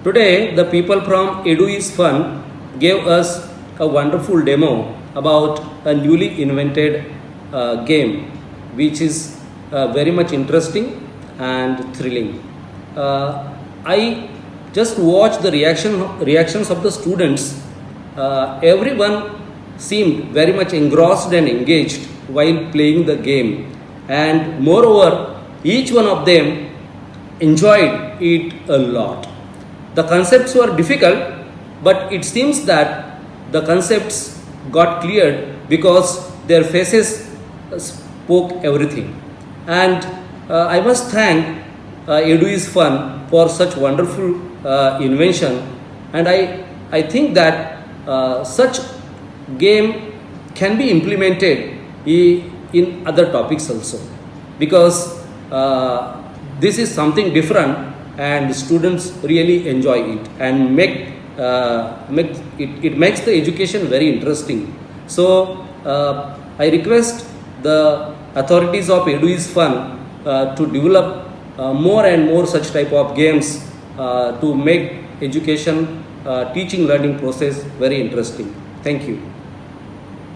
Today, the people from Edu is Fun gave us a wonderful demo about a newly invented game, which is very much interesting and thrilling. I just watched the reactions of the students. Everyone seemed very much engrossed and engaged while playing the game, and moreover, each one of them enjoyed it a lot. The concepts were difficult, but it seems that the concepts got cleared because their faces spoke everything. And I must thank Edu is Fun for such wonderful invention, and I think that such game can be implemented in other topics also, because this is something different and students really enjoy it and it makes the education very interesting. So I request the authorities of Edu is Fun to develop more and more such type of games to make education teaching learning process very interesting. Thank you.